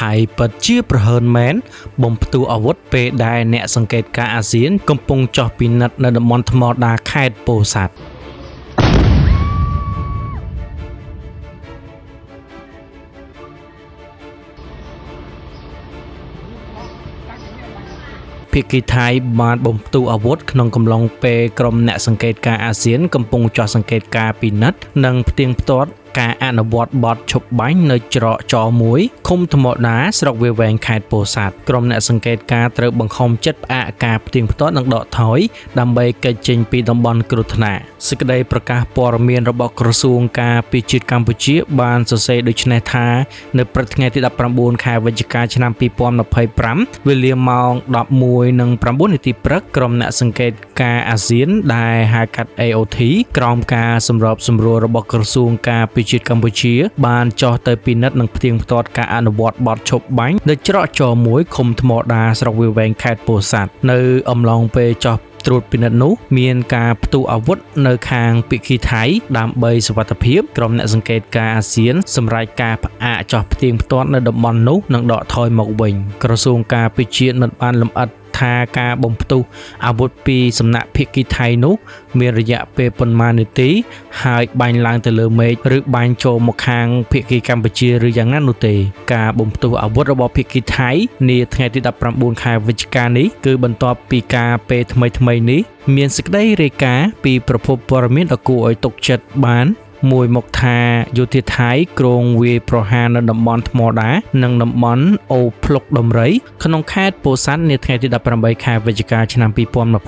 ហើយពិតជាប្រហើនមែនបំផ្ទុះអាវុធពេលដែលអ្នកសង្កេតការណ៍អាស៊ានកំពុងចោះពិនិត្យនៅតំបន់ថ្មដាខេត្តពោធិ៍សាត់ភាគីថៃបានបំផ្ទុះអាវុធក្នុងកំឡុងពេលក្រុមអ្នកសង្កេតការណ៍អាស៊ានកំពុងចោះសង្កេតការណ៍ពិនិត្យនិងផ្ទៀងផ្ទាត់ការអនុវត្តបទឈប់បាញ់នៅច្រកចមួយឃុំថ្មដាស្រុកវាលវែងខេត្តពោធិ៍សាត់ក្រុមអ្នកសង្កេតការណ៍ត្រូវបង្ខំចិត្តផ្អាកការផ្ទៀងផ្ទាត់និងដកថយដើម្បីគេចចេញពីតំបន់គ្រោះថ្នាក់សេចក្តីប្រកាសព័ត៌មានរបស់ក្រសួងការពារជាតិកម្ពុជាបានសរសេរដូចនេះថានៅព្រឹកថ្ងៃទី19ខែវិច្ឆិកាឆ្នាំ2025វេលាម៉ោង 11:09 នាទីព្រឹកក្រុមអ្នកសង្កេតការណ៍អាស៊ានដែលហៅកាត់ AOT ក្រោមការសម្របសម្រួលរបស់ក្រសួងការពារជាតិកម្ពុជាបានចោះទៅពិនិត្យនិងផ្ទៀងផ្ទាត់ការអនុវត្តបទឈប់បាញ់នៅច្រកចមួយឃុំថ្មដាស្រុកវាលវែងខេត្តពោធិ៍សាត់នៅអំឡុងពេលចោះត្រួតពិនិត្យនោះមានការផ្ទុះអាវុធនៅខាងភាគីថៃដើម្បីសុវត្ថិភាពក្រុមអ្នកសង្កេតការណ៍អាស៊ានសម្រាប់ការផ្អាកចោះផ្ទៀងផ្ទាត់នៅតំបន់នោះនិងដកថយមកវិញក្រសួងការពារជាតិមិនបានលម្អិតថាការបំផ្ទុះអាវុធពីសំណាក់ភាគីថៃនោះមានរយៈពេលប៉ុន្មាននាទីហើយបាញ់ឡើងទៅលើមេឃឬបាញ់ចូលមកខាងភាគីកម្ពុជាឬយ៉ាងណានោះទេការបំផ្ទុះអាវុធរបស់ភាគីថៃនាថ្ងៃទី19ខែវិច្ឆិកានេះគឺបន្ទាប់ពីការពេលថ្មីនេះមានសេចក្តីរាយការណ៍ពីប្រភពព័ត៌មានដ៏គួរឲ្យទុកចិត្តបានមួយមកថាយោធាថៃគ្រងវាយប្រហារនៅតំបន់ថ្មដានិងតំបន់អូភ្លុកដំរីក្នុងខេត្តពោធិ៍សាត់នាថ្ងៃទី18ខែវិច្ឆិកាឆ្នាំ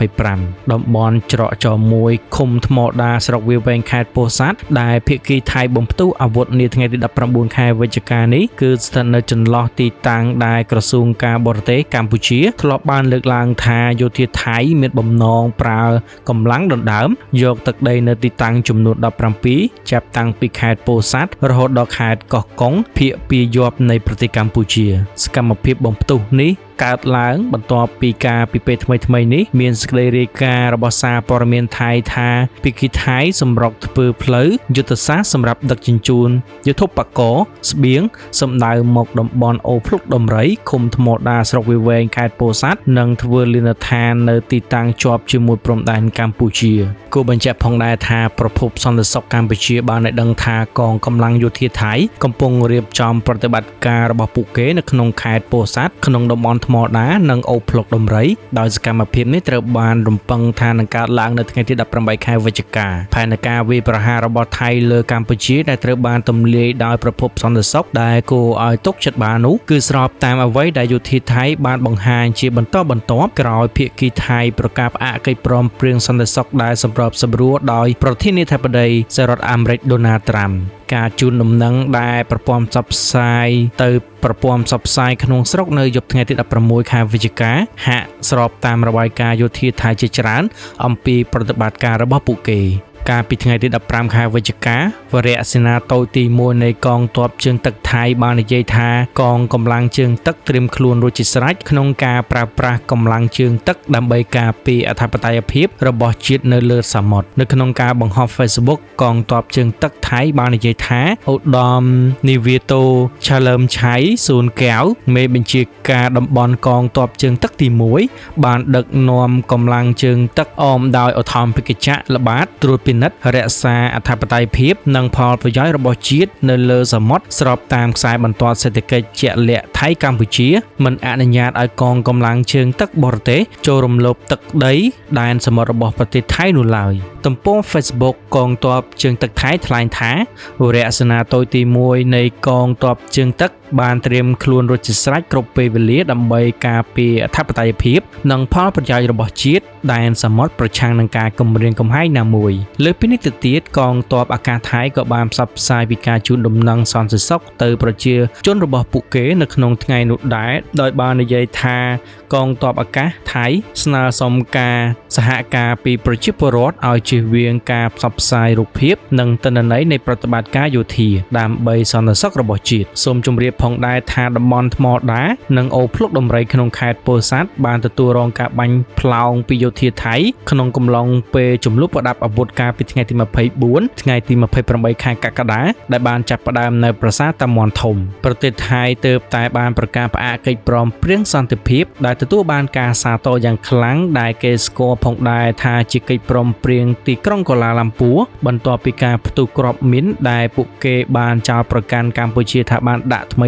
2025តំបន់ច្រកចមួយឃុំថ្មដាស្រុកវាលវែងខេត្តពោធិ៍សាត់ដែលភាគីថៃបំផ្ទុះអាវុធនាថ្ងៃទី19ខែវិច្ឆិកានេះគឺស្ថិតនៅចន្លោះទីតាំងដែលក្រសួងការបរទេសកម្ពុជាធ្លាប់បានលើកឡើងថាយោធាថៃមានបំណងប្រើកម្លាំងដណ្ដើមយកទឹកដីនៅទីតាំងចំនួន17ចាប់តាំងពីខេត្តពោធិ៍សាត់រហូតដល់ខេត្តកោះកុងភាគពាយ័ព្យនៃប្រទេសកម្ពុជាសកម្មភាពបំផ្ទុះនេះកើតឡើងបន្ទាប់ពីការពីពេលថ្មីនេះមានសេចក្តីរាយការណ៍របស់សារព័ត៌មានថៃថាភាគីថៃសម្រុកធ្វើផ្លូវយុទ្ធសាស្ត្រសម្រាប់ដឹកជញ្ជូនយុទ្ធោបករណ៍ស្បៀងសម្ដៅមកតំបន់អូភ្លុកដំរីឃុំថ្មដាស្រុកវាលវែងខេត្តពោធិ៍សាត់និងធ្វើលានដ្ឋាននៅទីតាំងជាប់ជាមួយព្រំដែនកម្ពុជាគួរបញ្ជាក់ផងដែរថាប្រភពសន្តិសុខកម្ពុជាបានឲ្យដឹងថាកងកម្លាំងយោធាថៃកំពុងរៀបចំប្រតិបត្តិការរបស់ពួកគេនៅក្នុងខេត្តពោធិ៍សាត់ក្នុងតំបន់ថ្មដានិងអូភ្លុកដំរីដោយសកម្មភាពនេះត្រូវបានរំពឹងថានឹងកើតឡើងនៅថ្ងៃទី18ខែវិច្ឆិកាផែនការវាយប្រហាររបស់ថៃលើកម្ពុជាដែលត្រូវបានទម្លាយដោយប្រភពសន្តិសុខដែលគួរឲ្យទុកចិត្តបាននោះគឺស្របតាមអ្វីដែលយោធាថៃបានបង្ហាញជាបន្តបន្ទាប់ក្រោយភាគីថៃប្រកាសផ្អាកកិច្ចព្រមព្រៀងសន្តិសុខដែលសម្របសម្រួលដោយប្រធានាធិបតីសហរដ្ឋអាមេរិកដូណាល់ត្រាំការជូនដំណឹងដែលប្រព័ន្ធផ្សព្វផ្សាយទៅប្រព័ន្ធផ្សព្វផ្សាយក្នុងស្រុកនៅយប់ថ្ងៃទី16ខែវិច្ឆិកាហាក់ស្របតាមរបាយការណ៍យោធាថៃជាច្រើនអំពីប្រតិបត្តិការរបស់ពួកគេកាលពីថ្ងៃទី15ខែវិច្ឆិកាវរៈសេនាតូចទី1នៃកងទ័ពជើងទឹកថៃបាននិយាយថាកងកម្លាំងជើងទឹកត្រៀមខ្លួនរួចជាស្រេចក្នុងការប្រើប្រាស់កម្លាំងជើងទឹកដើម្បីការពារអធិបតេយ្យភាពរបស់ជាតិនៅលើសមុទ្រនៅក្នុងការបង្ហោះ Facebook កងទ័ពជើងទឹកថៃបាននិយាយថាឧត្តមនាវាតូឆាឡឹមឆៃស៊ូនកែវមេបញ្ជាការតំបន់កងទ័ពជើងទឹកទី1បានដឹកនាំកម្លាំងជើងទឹកអមដោយឧត្តមភិកចក្រល្បាតត្រួតពិនិត្យរក្សាអធិបតេយ្យភាពនិងផលប្រយោជន៍របស់ជាតិនៅលើសមុទ្រស្របតាមខ្សែបន្ទាត់សេដ្ឋកិច្ចជាក់លាក់ថៃកម្ពុជាមិនអនុញ្ញាតឲ្យកងកម្លាំងជើងទឹកបរទេសចូលរំលោភទឹកដីដែនសមុទ្ររបស់ប្រទេសថៃនោះឡើយទំព័រ Facebook កងទ័ពជើងទឹកថៃថ្លែងថាវរៈសេនាតូចទី1នៃកងទ័ពជើងទឹកបានត្រៀមខ្លួនរួចជាស្រេចគ្រប់ពេលវេលាដើម្បីការពារអធិបតេយ្យភាពនិងផលប្រយោជន៍របស់ជាតិដែនសមុទ្រប្រឆាំងនឹងការគំរាមកំហែងណាមួយលើពីនេះទៅទៀតកងទ័ពអាកាសថៃក៏បានផ្សព្វផ្សាយពីការជូនដំណឹងសន្តិសុខទៅប្រជាជនរបស់ពួកគេនៅក្នុងថ្ងៃនោះដែរដោយបាននិយាយថាកងទ័ពអាកាសថៃស្នើសុំការសហការពីប្រជាពលរដ្ឋឲ្យជ ជៀសវាងការផ្សព្វផ្សាយរូបភាពនិងទិន្នន័យនៃប្រតិបត្តិការយោធាដើម្បីសន្តិសុខរបស់ជាតិសូមជម្រាបផងដែរថាតំបន់ថ្មដានិងអូភ្លុកដំរីក្នុងខេត្តពោធិ៍សាត់បានទទួលរងការបាញ់ផ្លោងពីយោធាថៃក្នុងកំឡុងពេលជំលុះប្រដាប់អាវុធកាលពីថ្ងៃទី24ថ្ងៃទី28ខែកក្កដាដែលបានចាប់ផ្ដើមនៅប្រាសាទតាមាន់ធំប្រទេសថៃទើបតែបានប្រកាសផ្អាកកិច្ចព្រមព្រៀងសន្តិភាពដែលទទួលបានការសាទរយ៉ាងខ្លាំងដែលគេស្គាល់ផងដែរថាជាកិច្ចព្រមព្រៀងទីក្រុងកូឡាឡាំពួរបន្ទាប់ពីការផ្ទុះគ្រាប់មីនដែលពួកគេបានចោទប្រកាន់កម្ពុជាថាបានដាក់ថ្មី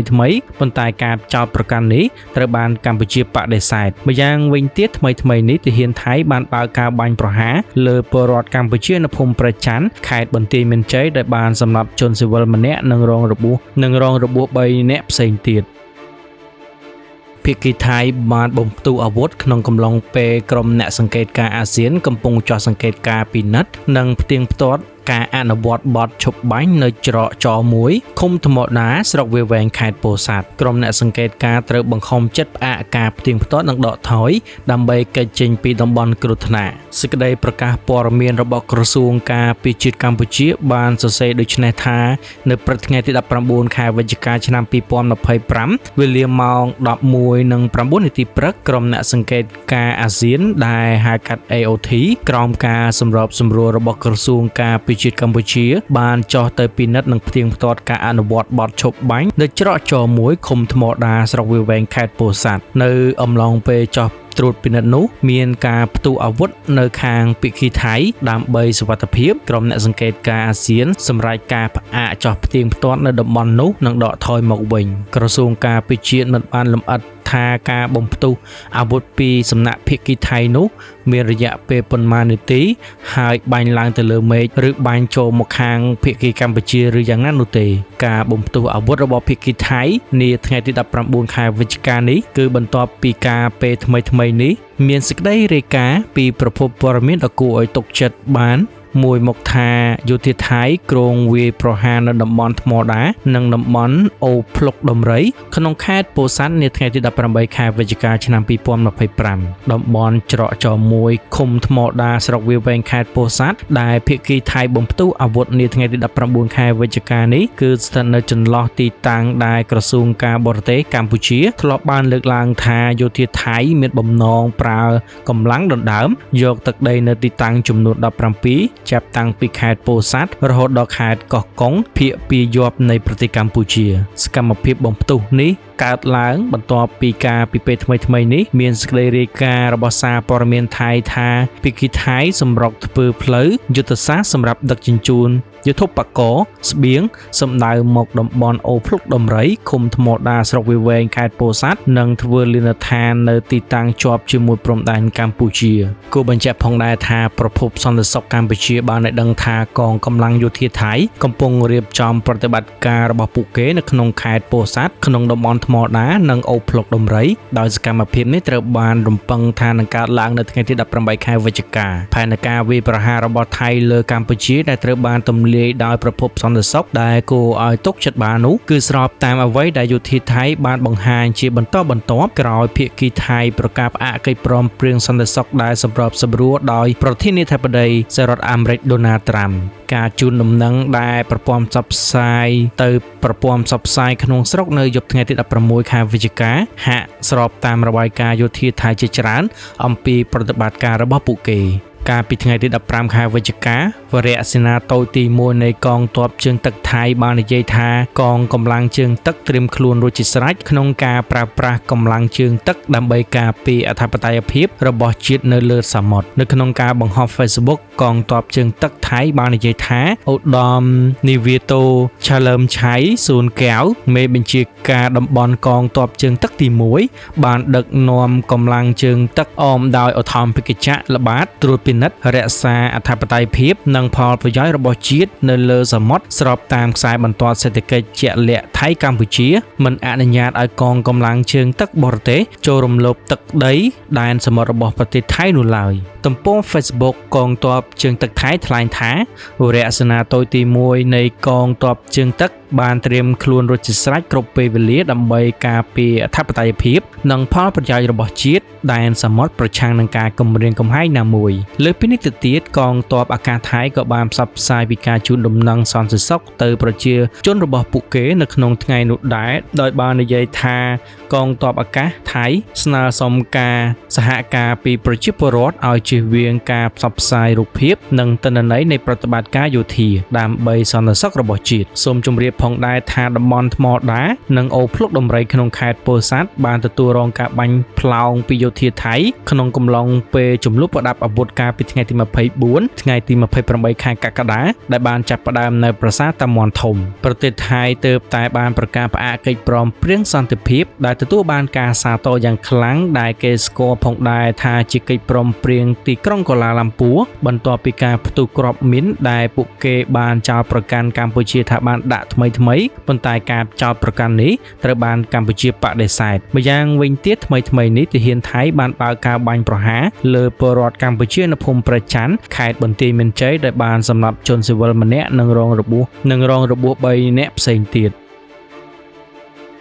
ប៉ុន្តែការចោទប្រកាន់នេះត្រូវបានកម្ពុជាបដិសេធម្យ៉ាងវិញទៀតថ្មីនេះទាហានថៃបានបើកការបាញ់ប្រហារលើពលរដ្ឋកម្ពុជានៅភូមិប្រច័ន្ទខេត្តបន្ទាយមានជ័យដែលបានសម្លាប់ជនស៊ីវិលម្នាក់និងរងរបួស3នាក់ផ្សេងទៀតភាគីថៃបានបំផ្ទុះអាវុធក្នុងកំឡុងពេលក្រុមអ្នកសង្កេតការណ៍អាស៊ានកំពុងចោះសង្កេតការណ៍ពិនិត្យនិងផ្ទៀងផ្ទាត់ការអនុវត្តបទឈប់បាញ់នៅច្រកចមួយឃុំថ្មដាស្រុកវាលវែងខេត្តពោធិ៍សាត់ក្រុមអ្នកសង្កេតការណ៍ត្រូវបង្ខំចិត្តផ្អាកការផ្ទៀងផ្ទាត់និងដកថយដើម្បីកិច្ចចេញពីតំបន់គ្រោះថ្នាក់សេចក្តីប្រកាសព័ត៌មានរបស់ក្រសួងការពារជាតិកម្ពុជាបានសរសេរដូចនេះថានៅព្រឹកថ្ងៃទី19ខែវិច្ឆិកាឆ្នាំ2025វេលាម៉ោង 11:09 នាទីព្រឹកក្រុមអ្នកសង្កេតការណ៍អាស៊ានដែលហៅកាត់ AOT ក្រោមការសម្របសម្រួលរបស់ក្រសួងការពារជាតិកម្ពុជាបានចោះទៅពិនិត្យនិងផ្ទៀងផ្ទាត់ការអនុវត្តបទឈប់បាញ់នៅច្រកចមួយឃុំថ្មដាស្រុកវាលវែងខេត្តពោធិ៍សាត់នៅអំឡុងពេលចោះត្រួតពិនិត្យនោះមានការផ្ទុះអាវុធនៅខាងភាគីថៃដើម្បីសុវត្ថិភាពក្រុមអ្នកសង្កេតការណ៍អាស៊ានសម្រាប់ការផ្អាកចោះផ្ទៀងផ្ទាត់នៅតំបន់នោះនិងដកថយមកវិញក្រសួងការពារជាតិមិនបានលម្អិតថាការបំផ្ទុះអាវុធពីសំណាក់ភាគីថៃនោះមានរយៈពេលប៉ុន្មាននាទីហើយបាញ់ឡើងទៅលើមេឃឬបាញ់ចូលមកខាងភាគីកម្ពុជាឬយ៉ាងណានោះទេការបំផ្ទុះអាវុធរបស់ភាគីថៃនាថ្ងៃទី19ខែវិច្ឆិកានេះគឺបន្ទាប់ពីការពេលថ្មីនេះមានសេចក្តីរាយការណ៍ពីប្រភពព័ត៌មានដ៏គួរឲ្យទុកចិត្តបានមួយមកថាយោធាថៃគ្រងវាយប្រហារនៅតំបន់ថ្មដានិងតំបន់អូភ្លុកដំរីក្នុងខេត្តពោធិ៍សាត់នាថ្ងៃទី18ខែវិច្ឆិកាឆ្នាំ2025តំបន់ច្រកចមួយឃុំថ្មដាស្រុកវាលវែងខេត្តពោធិ៍សាត់ដែលភាគីថៃបំផ្ទុះអាវុធនាថ្ងៃទី19ខែវិច្ឆិកានេះគឺស្ថិតនៅចន្លោះទីតាំងដែលក្រសួងការបរទេសកម្ពុជាធ្លាប់បានលើកឡើងថាយោធាថៃមានបំណងប្រើកម្លាំងដណ្ដើមយកទឹកដីនៅទីតាំងចំនួន17ចាប់តាំងពីខេត្តពោធិ៍សាត់រហូតដល់ខេត្តកោះកុងភាគពាយ័ព្យនៃប្រទេសកម្ពុជាសកម្មភាពបំផ្ទុះនេះកើតឡើងបន្ទាប់ពីការពីពេលថ្មីនេះមានសេចក្តីរាយការណ៍របស់សារព័ត៌មានថៃថាភាគីថៃសម្រុកធ្វើផ្លូវយុទ្ធសាស្ត្រសម្រាប់ដឹកជញ្ជូនយុទ្ធបកស្បៀងសម្ដៅមកតំបន់អូភ្លុកដំរីឃុំថ្មដាស្រុកវាលវែងខេត្តពោធិ៍សាត់និងធ្វើលានដ្ឋាននៅទីតាំងជាប់ជាមួយព្រំដែនកម្ពុជាគួរបញ្ជាក់ផងដែរថាប្រភពសន្តិសុខកម្ពុជាបានឲ្យដឹងថាកងកម្លាំងយោធាថៃកំពុងរៀបចំប្រតិបត្តិការរបស់ពួកគេនៅក្នុងខេត្តពោធិ៍សាត់ក្នុងតំបន់ថ្មដានិងអូភ្លុកដំរីដោយសកម្មភាពនេះត្រូវបានរំពឹងថានឹងកើតឡើងនៅថ្ងៃទី18ខែវិច្ឆិកាផែនការវាយប្រហាររបស់ថៃលើកម្ពុជាដែលត្រូវបានទម្លាយដោយប្រភពសន្តិសុខដែលគួរឲ្យទុកចិត្តបាននោះគឺស្របតាមអ្វីដែលយោធាថៃបានបង្ហាញជាបន្តបន្ទាប់ក្រោយភាគីថៃប្រកាសផ្អាកកិច្ចព្រមព្រៀងសន្តិសុខដែលសម្របសម្រួលដោយប្រធានាធិបតីសហរដ្ឋអាមេរិកដូណាល់ត្រាំការជូនដំណឹងដែលប្រព័ន្ធផ្សព្វផ្សាយទៅប្រព័ន្ធផ្សព្វផ្សាយក្នុងស្រុកនៅយប់ថ្ងៃទី16ខែវិច្ឆិកាហាក់ស្របតាមរបាយការណ៍យោធាថៃជាច្រើនអំពីប្រតិបត្តិការរបស់ពួកគេកាលពីថ្ងៃទី15ខែវិច្ឆិកាវរៈសេនាតូចទី1នៃកងទ័ពជើងទឹកថៃបាននិយាយថាកងកម្លាំងជើងទឹកត្រៀមខ្លួនរួចជាស្រេចក្នុងការប្រើប្រាស់កម្លាំងជើងទឹកដើម្បីការពារអធិបតេយ្យភាពរបស់ជាតិនៅលើសមុទ្រនៅក្នុងការបង្ហោះ Facebook កងទ័ពជើងទឹកថៃបាននិយាយថាឧត្តមនាវាតូឆាឡឹមឆៃស៊ូនកែវមេបញ្ជាការតំបន់កងទ័ពជើងទឹកទី1បានដឹកនាំកម្លាំងជើងទឹកអមដោយឧត្តមភិកចក្រល្បាតត្រួតពិនិត្យរក្សាអធិបតេយ្យភាពនិងផលប្រយោជន៍របស់ជាតិនៅលើសមុទ្រស្របតាមខ្សែបន្ទាត់សេដ្ឋកិច្ចជាក់លាក់ថៃកម្ពុជាមិនអនុញ្ញាតឲ្យកងកម្លាំងជើងទឹកបរទេសចូលរំលោភទឹកដីដែនសមុទ្ររបស់ប្រទេសថៃនោះឡើយ ទំព័រ Facebook កងទ័ពជើងទឹកថៃថ្លែងថាវរៈសេនាតូចទី1នៃកងទ័ពជើងទឹកបានត្រៀមខ្លួនរួចជាស្រេចគ្រប់ពេលវេលាដើម្បីការពារអធិបតេយ្យភាពនិងផលប្រយោជន៍របស់ជាតិដែនសមុទ្រប្រឆាំងនឹងការគំរាមកំហែងណាមួយលើពីនេះទៅទៀតកងទ័ពអាកាសថៃក៏បានផ្សព្វផ្សាយពីការជូនដំណឹងសន្តិសុខទៅប្រជាជនរបស់ពួកគេនៅក្នុងថ្ងៃនោះដែរដោយបាននិយាយថាកងទ័ពអាកាសថៃស្នើសុំការសហការពីប្រជាពលរដ្ឋឲ្យជៀសវាងការផ្សព្វផ្សាយរូបភាពនិងទិន្នន័យនៃប្រតិបត្តិការយោធាដើម្បីសន្តិសុខរបស់ជាតិសូមជម្រាបផងដែរថាតំបន់ថ្មដានិងអូភ្លុកដំរីក្នុងខេត្តពោធិ៍សាត់បានទទួលរងការបាញ់ផ្លោងពីយោធាថៃក្នុងកំឡុងពេលជំលុះប្រដាប់អាវុធកាលពីថ្ងៃទី24ថ្ងៃទី28ខែកក្កដាដែលបានចាប់ផ្ដើមនៅប្រាសាទតាមាន់ធំប្រទេសថៃទើបតែបានប្រកាសផ្អាកកិច្ចព្រមព្រៀងសន្តិភាពដែលទទួលបានការសាទរយ៉ាងខ្លាំងដែលគេស្គាល់ផងដែរថាជាកិច្ចព្រមព្រៀងទីក្រុងកូឡាឡាំពួរបន្ទាប់ពីការផ្ទុះគ្រាប់មីនដែលពួកគេបានចោទប្រកាន់កម្ពុជាថាបានដាក់ថ្មីប៉ុន្តែការចោទប្រកាន់នេះត្រូវបានកម្ពុជាបដិសេធម្យ៉ាងវិញទៀតថ្មីនេះទាហានថៃបានបើកការបាញ់ប្រហារលើពលរដ្ឋកម្ពុជានៅភូមិប្រច័ន្ទខេត្តបន្ទាយមានជ័យដែលបានសម្លាប់ជនស៊ីវិលម្នាក់និងរងរបួស3នាក់ផ្សេងទៀត